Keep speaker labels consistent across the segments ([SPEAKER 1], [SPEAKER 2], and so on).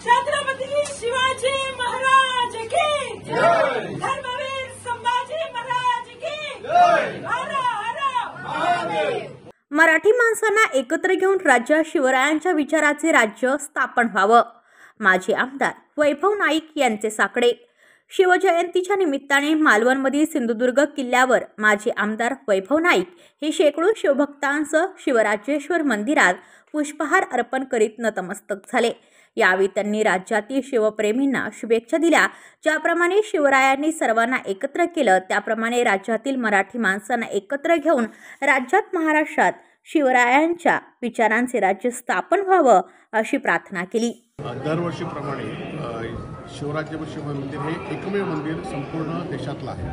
[SPEAKER 1] छत्रपति शिवाजी महाराज की जय, धर्मवीर संभाजी महाराज की जय, हर हर महादेव।
[SPEAKER 2] मराठी माणसांना एकत्र घेऊन राज्यात शिवरायांच्या विचाराचे राज्य स्थापन व्हावं, माजी आमदार वैभव नाईक यांचे साकडे। शिवजयंतीच्या निमित्ताने मालवणमधील सिंधुदुर्ग किल्ल्यावर माजी आमदार वैभव नाईक हे शेकडो शिवभक्तांसह शिवराजेश्वर मंदिरात पुष्पहार अर्पण करीत नतमस्तक झाले। यावेळी त्यांनी राज्यातील शिवप्रेमींना शुभेच्छा दिल्या। ज्याप्रमाणे शिवरायांनी सर्वांना एकत्र केलं, त्याप्रमाणे राज्यातील मराठी माणसांना एकत्र घेऊन राज्यात महाराष्ट्रात शिवरायांच्या विचारांचे राज्य स्थापन व्हावं अशी प्रार्थना केली।
[SPEAKER 3] दरवर्षीप्रमाणे शिवराज्य शिव मंदिर हे एकमेव मंदिर संपूर्ण देशातलं आहे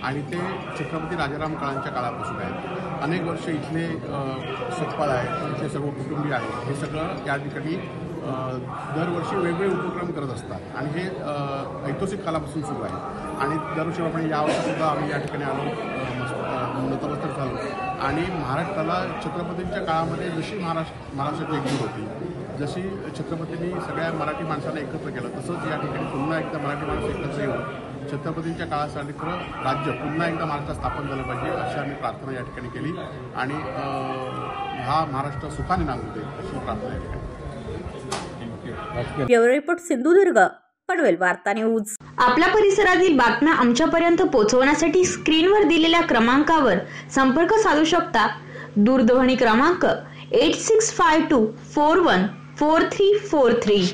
[SPEAKER 3] आणि ते छत्रपती राजाराम काळांच्या काळापासून आहे। अनेक वर्ष इथले सतपाळ आहे, इथले सर्व कुटुंबीय आहेत, हे सगळं या ठिकाणी दरवर्षी वेगवेगळे उपक्रम करत असतात आणि हे ऐतिहासिक काळापासून सुरू आहे। आणि दरवर्षीप्रमाणे यावर्षीसुद्धा आम्ही या ठिकाणी आलो, नतमस्तक झालो आणि महाराष्ट्राला छत्रपतींच्या काळामध्ये जशी महाराष्ट्राची एकजूट होती, जशी छत्रपतींनी सगळ्या मराठी माणसांना एकत्र केलं, तसंच या ठिकाणी पुन्हा एकदा मराठी माणसं एकत्र येऊन छत्रपतींच्या काळासाठी राज्य पुन्हा एकदा महाराष्ट्रात स्थापन झालं पाहिजे अशी आम्ही प्रार्थना या ठिकाणी केली आणि हा महाराष्ट्र सुखाने नांदू दे अशी प्रार्थना या ठिकाणी।
[SPEAKER 2] ब्युरो रिपोर्ट सिंधुदुर्ग, पनवेल वार्ता न्यूज।
[SPEAKER 4] आपल्या परिसरातील बातम्या आमच्यापर्यंत पोहोचवण्यासाठी स्क्रीनवर दिलेल्या क्रमांकावर संपर्क साधू शकता। दूरध्वनी क्रमांक 8652414343।